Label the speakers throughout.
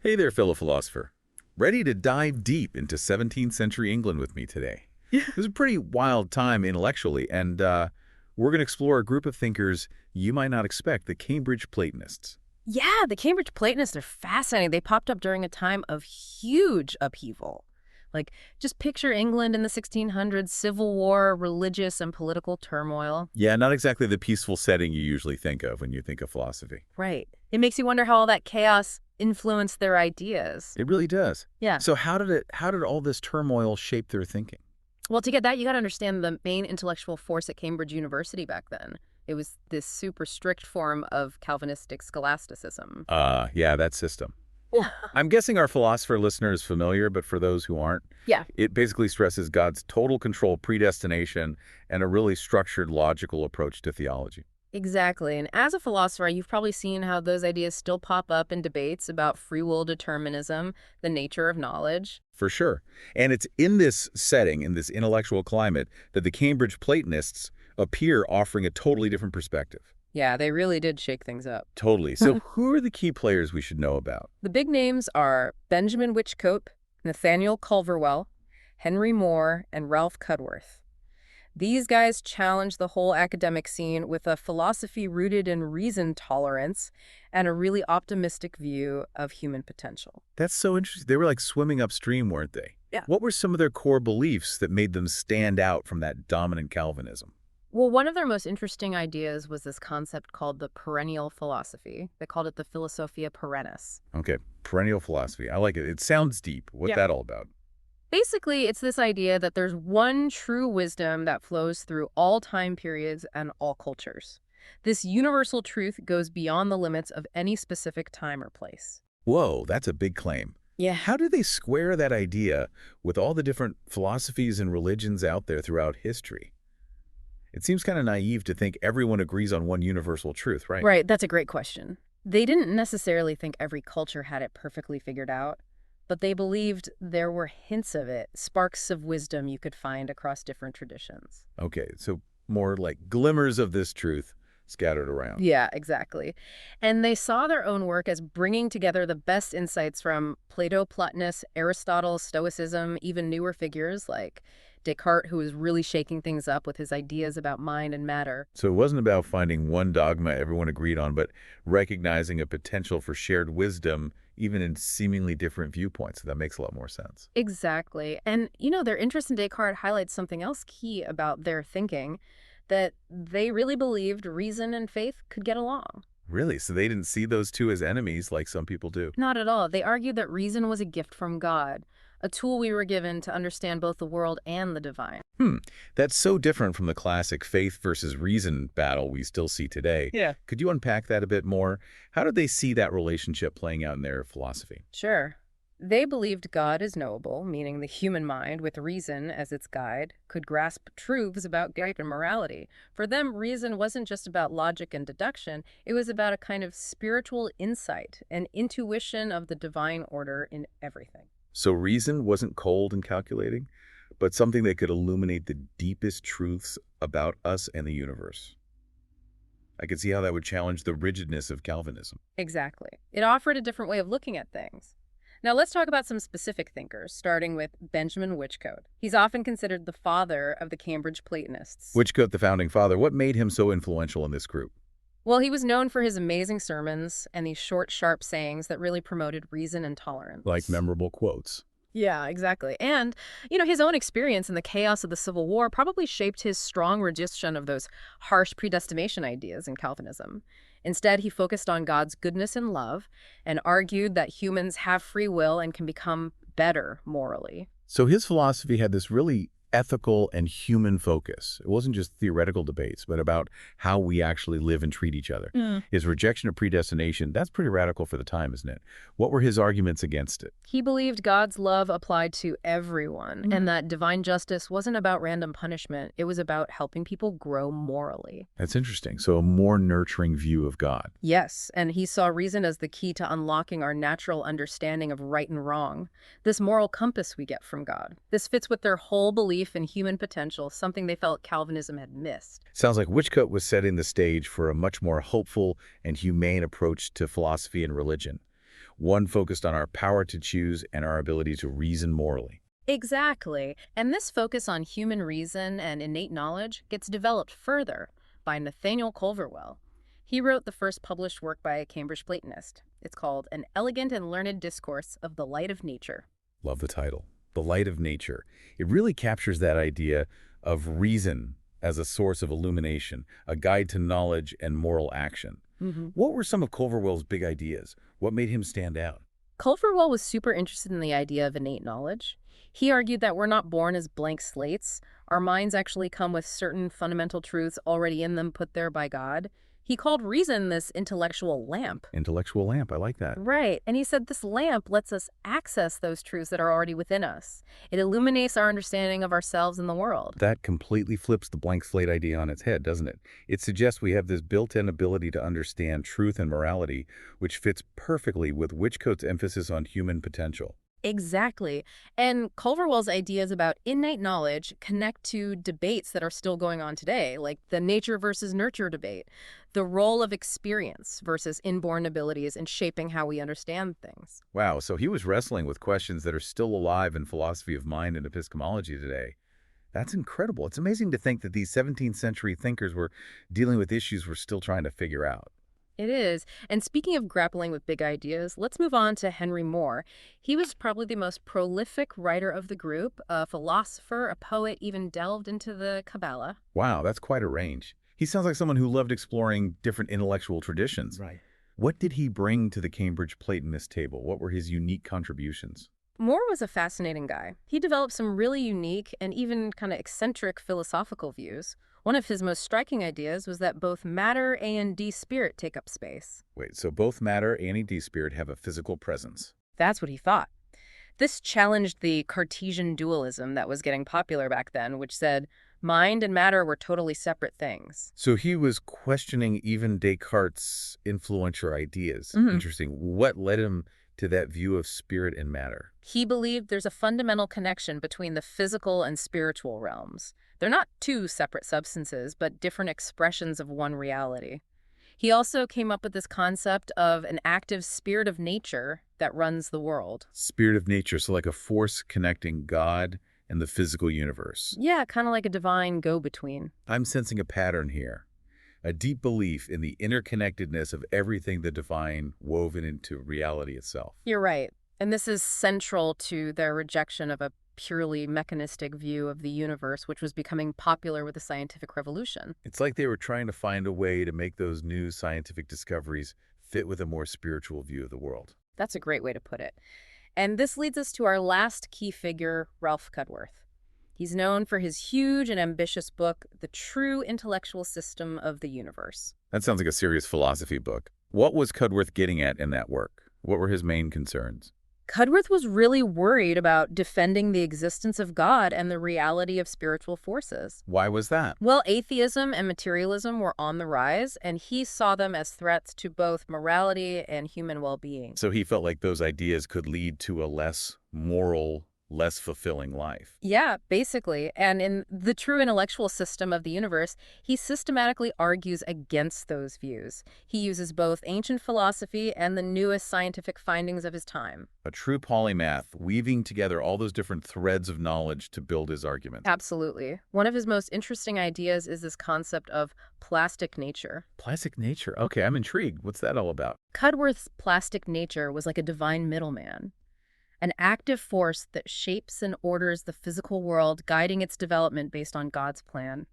Speaker 1: Hey there, fellow philosopher. Ready to dive deep into 17th century England with me today?
Speaker 2: Yeah.
Speaker 1: It was a pretty wild time intellectually, and we're going to explore a group of thinkers you might not expect, the Cambridge Platonists.
Speaker 2: Yeah, the Cambridge Platonists are fascinating. They popped up during a time of huge upheaval. Like, just picture England in the 1600s, civil war, religious and political turmoil.
Speaker 1: Yeah, not exactly the peaceful setting you usually think of when you think of philosophy.
Speaker 2: Right. It makes you wonder how all that chaos influenced their ideas.
Speaker 1: It really does.
Speaker 2: Yeah.
Speaker 1: So how did all this turmoil shape their thinking?
Speaker 2: Well, to get that, you got to understand the main intellectual force at Cambridge University back then. It was this super strict form of Calvinistic scholasticism.
Speaker 1: Yeah, that system.
Speaker 2: Yeah.
Speaker 1: I'm guessing our philosopher listener is familiar, but for those who aren't,
Speaker 2: Yeah.
Speaker 1: it basically stresses God's total control, predestination, and a really structured, logical approach to theology.
Speaker 2: Exactly. And as a philosopher, you've probably seen how those ideas still pop up in debates about free will determinism, the nature of knowledge.
Speaker 1: For sure. And it's in this setting, in this intellectual climate, that the Cambridge Platonists appear offering a totally different perspective.
Speaker 2: Yeah, they really did shake things up.
Speaker 1: Totally. So who are the key players we should know about?
Speaker 2: The big names are Benjamin Whichcote, Nathaniel Culverwell, Henry Moore, and Ralph Cudworth. These guys challenge the whole academic scene with a philosophy rooted in reason tolerance and a really optimistic view of human potential.
Speaker 1: That's so interesting. They were like swimming upstream, weren't they?
Speaker 2: Yeah.
Speaker 1: What were some of their core beliefs that made them stand out from that dominant Calvinism?
Speaker 2: Well, one of their most interesting ideas was this concept called the perennial philosophy. They called it the Philosophia Perennis.
Speaker 1: Okay, perennial philosophy. I like it. It sounds deep. What's
Speaker 2: Yeah.
Speaker 1: that all about?
Speaker 2: Basically, it's this idea that there's one true wisdom that flows through all time periods and all cultures. This universal truth goes beyond the limits of any specific time or place.
Speaker 1: Whoa, that's a big claim.
Speaker 2: Yeah.
Speaker 1: How do they square that idea with all the different philosophies and religions out there throughout history? It seems kind of naive to think everyone agrees on one universal truth, right?
Speaker 2: Right, that's a great question. They didn't necessarily think every culture had it perfectly figured out, but they believed there were hints of it, sparks of wisdom you could find across different traditions.
Speaker 1: Okay, so more like glimmers of this truth scattered around.
Speaker 2: Yeah, exactly. And they saw their own work as bringing together the best insights from Plato, Plotinus, Aristotle, Stoicism, even newer figures like Descartes, who was really shaking things up with his ideas about mind and matter.
Speaker 1: So it wasn't about finding one dogma everyone agreed on, but recognizing a potential for shared wisdom even in seemingly different viewpoints. That makes a lot more sense.
Speaker 2: Exactly. And, their interest in Descartes highlights something else key about their thinking, that they really believed reason and faith could get along.
Speaker 1: Really? So they didn't see those two as enemies like some people do?
Speaker 2: Not at all. They argued that reason was a gift from God, a tool we were given to understand both the world and the divine.
Speaker 1: That's so different from the classic faith versus reason battle we still see today.
Speaker 2: Yeah.
Speaker 1: Could you unpack that a bit more? How did they see that relationship playing out in their philosophy?
Speaker 2: Sure. They believed God is knowable, meaning the human mind, with reason as its guide, could grasp truths about life and morality. For them, reason wasn't just about logic and deduction. It was about a kind of spiritual insight, an intuition of the divine order in everything.
Speaker 1: So reason wasn't cold and calculating, but something that could illuminate the deepest truths about us and the universe. I could see how that would challenge the rigidness of Calvinism.
Speaker 2: Exactly. It offered a different way of looking at things. Now let's talk about some specific thinkers, starting with Benjamin Whichcote. He's often considered the father of the Cambridge Platonists.
Speaker 1: Whichcote, the founding father, what made him so influential in this group?
Speaker 2: Well, he was known for his amazing sermons and these short, sharp sayings that really promoted reason and tolerance.
Speaker 1: Like memorable quotes.
Speaker 2: Yeah, exactly. And, his own experience in the chaos of the Civil War probably shaped his strong rejection of those harsh predestination ideas in Calvinism. Instead, he focused on God's goodness and love and argued that humans have free will and can become better morally.
Speaker 1: So his philosophy had this really ethical and human focus. It wasn't just theoretical debates, but about how we actually live and treat each other. His rejection of predestination, that's pretty radical for the time, isn't it? What were his arguments against it?
Speaker 2: He believed God's love applied to everyone and that divine justice wasn't about random punishment. It was about helping people grow morally.
Speaker 1: That's interesting. So a more nurturing view of God.
Speaker 2: Yes, and he saw reason as the key to unlocking our natural understanding of right and wrong, this moral compass we get from God. This fits with their whole belief in human potential, something they felt Calvinism had missed.
Speaker 1: Sounds like Whichcote was setting the stage for a much more hopeful and humane approach to philosophy and religion. one focused on our power to choose and our ability to reason morally.
Speaker 2: Exactly. And this focus on human reason and innate knowledge gets developed further by Nathaniel Culverwell. He wrote the first published work by a Cambridge Platonist. It's called An Elegant and Learned Discourse of the Light of Nature.
Speaker 1: Love the title. The light of nature. It really captures that idea of reason as a source of illumination, a guide to knowledge and moral action. What were some of Culverwell's big ideas? What made him stand out?
Speaker 2: Culverwell was super interested in the idea of innate knowledge. He argued that we're not born as blank slates. Our minds actually come with certain fundamental truths already in them put there by God. He called reason this intellectual lamp.
Speaker 1: Intellectual lamp. I like that.
Speaker 2: Right, and he said this lamp lets us access those truths that are already within us. It illuminates our understanding of ourselves and the world.
Speaker 1: That completely flips the blank slate idea on its head, doesn't it? It suggests we have this built-in ability to understand truth and morality, which fits perfectly with Winnicott's emphasis on human potential.
Speaker 2: Exactly. And Culverwell's ideas about innate knowledge connect to debates that are still going on today, like the nature versus nurture debate, the role of experience versus inborn abilities in shaping how we understand things.
Speaker 1: Wow, so he was wrestling with questions that are still alive in philosophy of mind and epistemology today. That's incredible. It's amazing to think that these 17th century thinkers were dealing with issues we're still trying to figure out.
Speaker 2: It is. And speaking of grappling with big ideas, let's move on to Henry Moore. He was probably the most prolific writer of the group, a philosopher, a poet, even delved into the Kabbalah.
Speaker 1: Wow, that's quite a range. He sounds like someone who loved exploring different intellectual traditions.
Speaker 3: Right.
Speaker 1: What did he bring to the Cambridge Platonist table? What were his unique contributions?
Speaker 2: Moore was a fascinating guy. He developed some really unique and even kind of eccentric philosophical views. One of his most striking ideas was that both matter and spirit take up space.
Speaker 1: Wait, so both matter and spirit have a physical presence.
Speaker 2: That's what he thought. This challenged the Cartesian dualism that was getting popular back then, which said mind and matter were totally separate things.
Speaker 1: So he was questioning even Descartes' influential ideas. Interesting. What led him to that view of spirit and matter?
Speaker 2: He believed there's a fundamental connection between the physical and spiritual realms. They're not two separate substances, but different expressions of one reality. He also came up with this concept of an active spirit of nature that runs the world.
Speaker 1: Spirit of nature, so like a force connecting God and the physical universe.
Speaker 2: Yeah, kind of like a divine go-between.
Speaker 1: I'm sensing a pattern here. A deep belief in the interconnectedness of everything the divine woven into reality itself.
Speaker 2: You're right. And this is central to their rejection of a purely mechanistic view of the universe, which was becoming popular with the scientific revolution.
Speaker 1: It's like they were trying to find a way to make those new scientific discoveries fit with a more spiritual view of the world.
Speaker 2: That's a great way to put it. And this leads us to our last key figure, Ralph Cudworth. He's known for his huge and ambitious book, The True Intellectual System of the Universe.
Speaker 1: That sounds like a serious philosophy book. What was Cudworth getting at in that work? What were his main concerns?
Speaker 2: Cudworth was really worried about defending the existence of God and the reality of spiritual forces.
Speaker 1: Why was that?
Speaker 2: Well, atheism and materialism were on the rise, and he saw them as threats to both morality and human well-being.
Speaker 1: So he felt like those ideas could lead to a less moral, less fulfilling life.
Speaker 2: Yeah, basically. And in The True Intellectual System of the Universe, he systematically argues against those views. He uses both ancient philosophy and the newest scientific findings of his time.
Speaker 1: A true polymath, weaving together all those different threads of knowledge to build his argument.
Speaker 2: Absolutely. One of his most interesting ideas is this concept of plastic nature.
Speaker 1: Plastic nature. Okay, I'm intrigued. What's that all about?
Speaker 2: Cudworth's plastic nature was like a divine middleman, an active force that shapes and orders the physical world, guiding its development based on God's plan.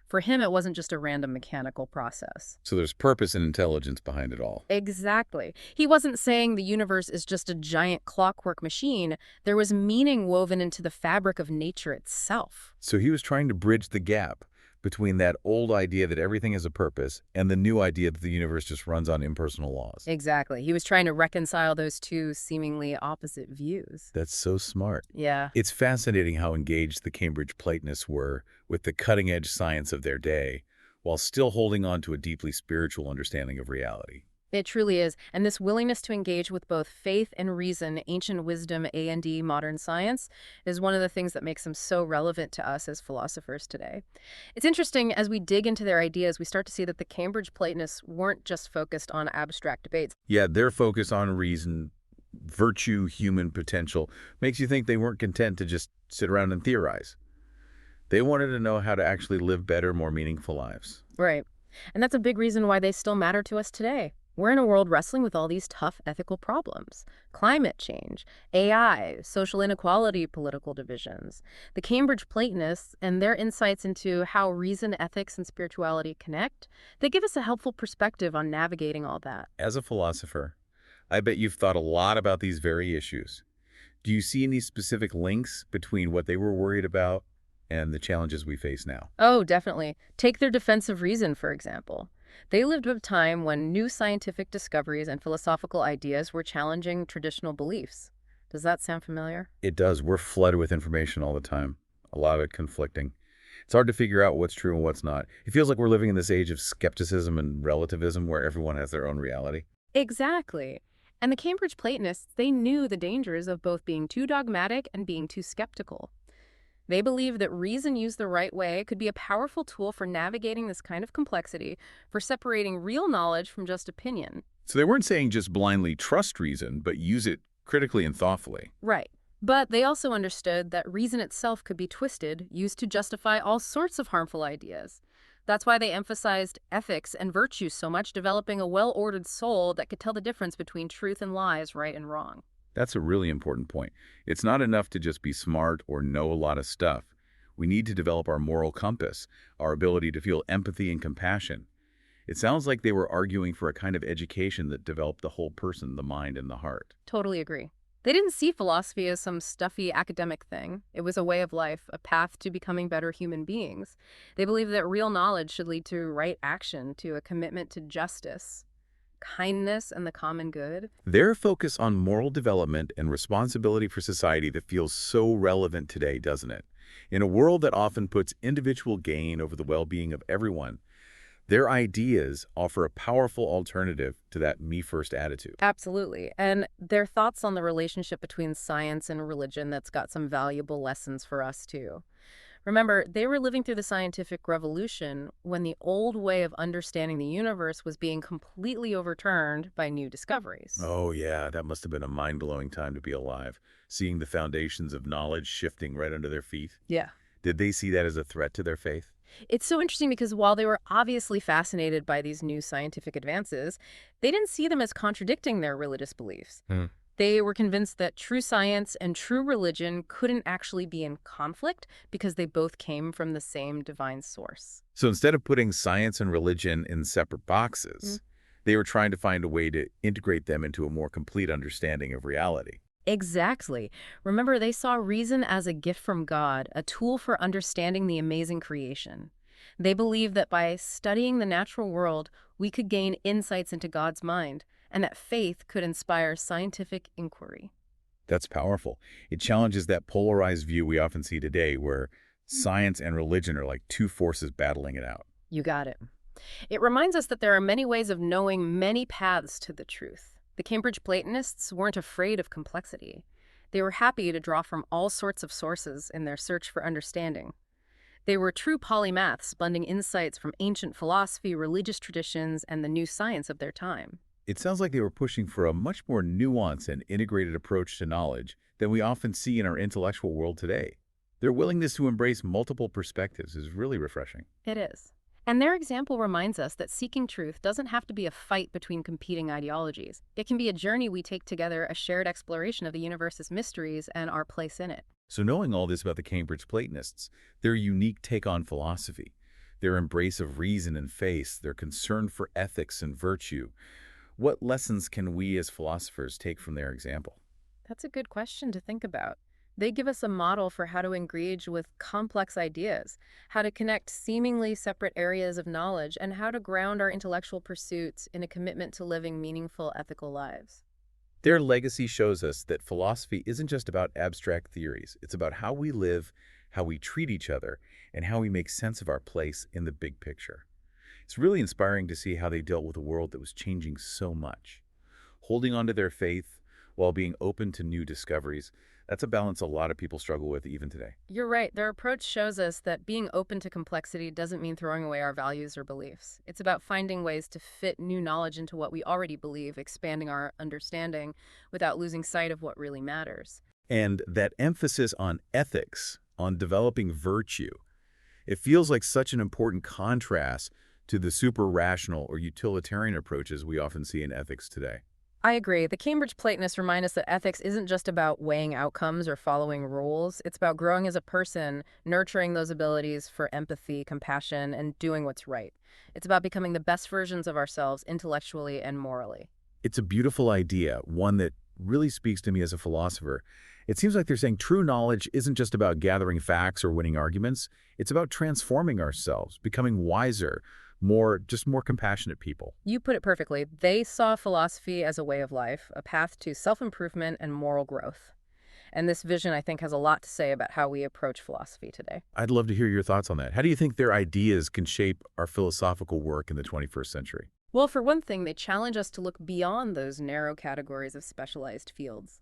Speaker 2: For him, it wasn't just a random mechanical process.
Speaker 1: So there's purpose and intelligence behind it all.
Speaker 2: Exactly. He wasn't saying the universe is just a giant clockwork machine. There was meaning woven into the fabric of nature itself.
Speaker 1: So he was trying to bridge the gap between that old idea that everything has a purpose and the new idea that the universe just runs on impersonal laws.
Speaker 2: Exactly. He was trying to reconcile those two seemingly opposite views.
Speaker 1: That's so smart.
Speaker 2: Yeah.
Speaker 1: It's fascinating how engaged the Cambridge Platonists were with the cutting-edge science of their day, while still holding on to a deeply spiritual understanding of reality.
Speaker 2: It truly is. And this willingness to engage with both faith and reason, ancient wisdom, A&D, modern science, is one of the things that makes them so relevant to us as philosophers today. It's interesting, as we dig into their ideas, we start to see that the Cambridge Platonists weren't just focused on abstract debates.
Speaker 1: Yeah, their focus on reason, virtue, human potential, makes you think they weren't content to just sit around and theorize. They wanted to know how to actually live better, more meaningful lives.
Speaker 2: Right. And that's a big reason why they still matter to us today. We're in a world wrestling with all these tough ethical problems: climate change, AI, social inequality, political divisions. The Cambridge Platonists and their insights into how reason, ethics, and spirituality connect, they give us a helpful perspective on navigating all that.
Speaker 1: As a philosopher, I bet you've thought a lot about these very issues. Do you see any specific links between what they were worried about and the challenges we face now?
Speaker 2: Oh, definitely. Take their defense of reason, for example. They lived at a time when new scientific discoveries and philosophical ideas were challenging traditional beliefs. Does that sound familiar?
Speaker 1: It does. We're flooded with information all the time, a lot of it conflicting. It's hard to figure out what's true and what's not. It feels like we're living in this age of skepticism and relativism where everyone has their own reality.
Speaker 2: Exactly. And the Cambridge Platonists, they knew the dangers of both being too dogmatic and being too skeptical. They believed that reason used the right way could be a powerful tool for navigating this kind of complexity, for separating real knowledge from just opinion.
Speaker 1: So they weren't saying just blindly trust reason, but use it critically and thoughtfully.
Speaker 2: Right. But they also understood that reason itself could be twisted, used to justify all sorts of harmful ideas. That's why they emphasized ethics and virtue so much, developing a well-ordered soul that could tell the difference between truth and lies, right and wrong.
Speaker 1: That's a really important point. It's not enough to just be smart or know a lot of stuff. We need to develop our moral compass, our ability to feel empathy and compassion. It sounds like they were arguing for a kind of education that developed the whole person, the mind and the heart.
Speaker 2: Totally agree. They didn't see philosophy as some stuffy academic thing. It was a way of life, a path to becoming better human beings. They believed that real knowledge should lead to right action, to a commitment to justice, kindness, and the common good.
Speaker 1: Their focus on moral development and responsibility for society that feels so relevant today, doesn't it? In a world that often puts individual gain over the well-being of everyone, their ideas offer a powerful alternative to that me-first attitude.
Speaker 2: Absolutely. And their thoughts on the relationship between science and religion, that's got some valuable lessons for us too. Remember, they were living through the scientific revolution when the old way of understanding the universe was being completely overturned by new discoveries.
Speaker 1: Oh yeah, that must have been a mind-blowing time to be alive, seeing the foundations of knowledge shifting right under their feet.
Speaker 2: Yeah.
Speaker 1: Did they see that as a threat to their faith?
Speaker 2: It's so interesting because while they were obviously fascinated by these new scientific advances, they didn't see them as contradicting their religious beliefs. They were convinced that true science and true religion couldn't actually be in conflict because they both came from the same divine source.
Speaker 1: So instead of putting science and religion in separate boxes, they were trying to find a way to integrate them into a more complete understanding of reality.
Speaker 2: Exactly. Remember, they saw reason as a gift from God, a tool for understanding the amazing creation. They believed that by studying the natural world, we could gain insights into God's mind, and that faith could inspire scientific inquiry.
Speaker 1: That's powerful. It challenges that polarized view we often see today where science and religion are like two forces battling it out.
Speaker 2: You got it. It reminds us that there are many ways of knowing, many paths to the truth. The Cambridge Platonists weren't afraid of complexity. They were happy to draw from all sorts of sources in their search for understanding. They were true polymaths, blending insights from ancient philosophy, religious traditions, and the new science of their time.
Speaker 1: It sounds like they were pushing for a much more nuanced and integrated approach to knowledge than we often see in our intellectual world today. Their willingness to embrace multiple perspectives is really refreshing.
Speaker 2: It is. And their example reminds us that seeking truth doesn't have to be a fight between competing ideologies. It can be a journey we take together, a shared exploration of the universe's mysteries and our place in it.
Speaker 1: So knowing all this about the Cambridge Platonists, their unique take on philosophy, their embrace of reason and faith, their concern for ethics and virtue, what lessons can we as philosophers take from their example?
Speaker 2: That's a good question to think about. They give us a model for how to engage with complex ideas, how to connect seemingly separate areas of knowledge, and how to ground our intellectual pursuits in a commitment to living meaningful, ethical lives.
Speaker 1: Their legacy shows us that philosophy isn't just about abstract theories. It's about how we live, how we treat each other, and how we make sense of our place in the big picture. It's really inspiring to see how they dealt with a world that was changing so much. Holding on to their faith, while being open to new discoveries. That's a balance a lot of people struggle with even today.
Speaker 2: You're right. Their approach shows us that being open to complexity doesn't mean throwing away our values or beliefs. It's about finding ways to fit new knowledge into what we already believe, expanding our understanding without losing sight of what really matters.
Speaker 1: And that emphasis on ethics, on developing virtue, it feels like such an important contrast to the super rational or utilitarian approaches we often see in ethics today.
Speaker 2: I agree. The Cambridge Platonists remind us that ethics isn't just about weighing outcomes or following rules. It's about growing as a person, nurturing those abilities for empathy, compassion, and doing what's right. It's about becoming the best versions of ourselves intellectually and morally.
Speaker 1: It's a beautiful idea, one that really speaks to me as a philosopher. It seems like they're saying true knowledge isn't just about gathering facts or winning arguments. It's about transforming ourselves, becoming wiser, more compassionate people.
Speaker 2: You put it perfectly. They saw philosophy as a way of life, a path to self-improvement and moral growth. And this vision, I think, has a lot to say about how we approach philosophy today.
Speaker 1: I'd love to hear your thoughts on that. How do you think their ideas can shape our philosophical work in the 21st century?
Speaker 2: Well, for one thing, they challenge us to look beyond those narrow categories of specialized fields.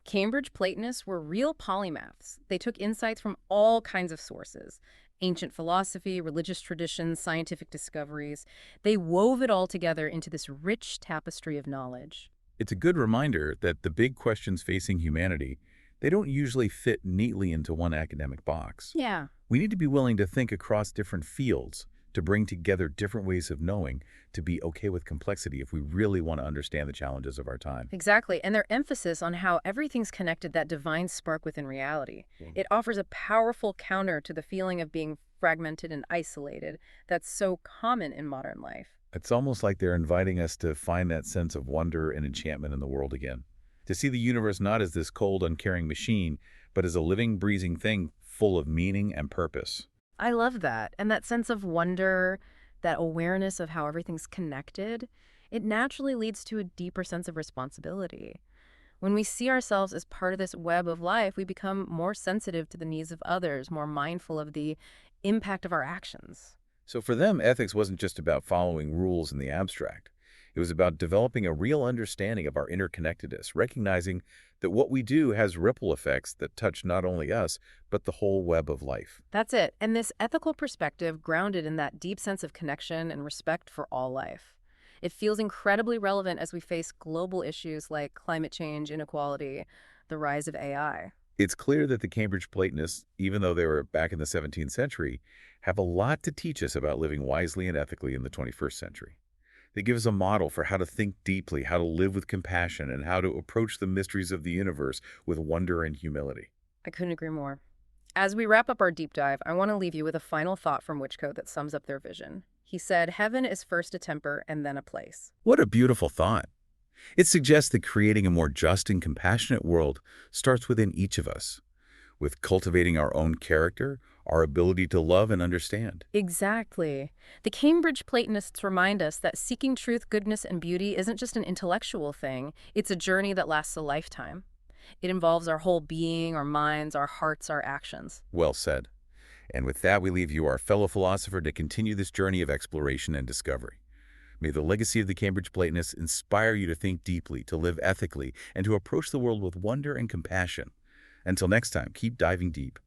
Speaker 2: Cambridge Platonists were real polymaths. They took insights from all kinds of sources: ancient philosophy, religious traditions, scientific discoveries. They wove it all together into this rich tapestry of knowledge.
Speaker 1: It's a good reminder that the big questions facing humanity, they don't usually fit neatly into one academic box.
Speaker 2: Yeah.
Speaker 1: We need to be willing to think across different fields, to bring together different ways of knowing, to be okay with complexity if we really want to understand the challenges of our time.
Speaker 2: Exactly. And their emphasis on how everything's connected, that divine spark within reality. It offers a powerful counter to the feeling of being fragmented and isolated that's so common in modern life.
Speaker 1: It's almost like they're inviting us to find that sense of wonder and enchantment in the world again. To see the universe not as this cold, uncaring machine, but as a living, breathing thing full of meaning and purpose.
Speaker 2: I love that. And that sense of wonder, that awareness of how everything's connected, it naturally leads to a deeper sense of responsibility. When we see ourselves as part of this web of life, we become more sensitive to the needs of others, more mindful of the impact of our actions.
Speaker 1: So for them, ethics wasn't just about following rules in the abstract. It was about developing a real understanding of our interconnectedness, recognizing that what we do has ripple effects that touch not only us, but the whole web of life.
Speaker 2: That's it. And this ethical perspective, grounded in that deep sense of connection and respect for all life. It feels incredibly relevant as we face global issues like climate change, inequality, the rise of AI.
Speaker 1: It's clear that the Cambridge Platonists, even though they were back in the 17th century, have a lot to teach us about living wisely and ethically in the 21st century. They give us a model for how to think deeply, how to live with compassion, and how to approach the mysteries of the universe with wonder and humility.
Speaker 2: I couldn't agree more. As we wrap up our deep dive, I want to leave you with a final thought from Wichco that sums up their vision. He said, "Heaven is first a temper and then a place."
Speaker 1: What a beautiful thought. It suggests that creating a more just and compassionate world starts within each of us, with cultivating our own character, our ability to love and understand.
Speaker 2: Exactly. The Cambridge Platonists remind us that seeking truth, goodness, and beauty isn't just an intellectual thing. It's a journey that lasts a lifetime. It involves our whole being, our minds, our hearts, our actions.
Speaker 1: Well said. And with that, we leave you, our fellow philosopher, to continue this journey of exploration and discovery. May the legacy of the Cambridge Platonists inspire you to think deeply, to live ethically, and to approach the world with wonder and compassion. Until next time, keep diving deep.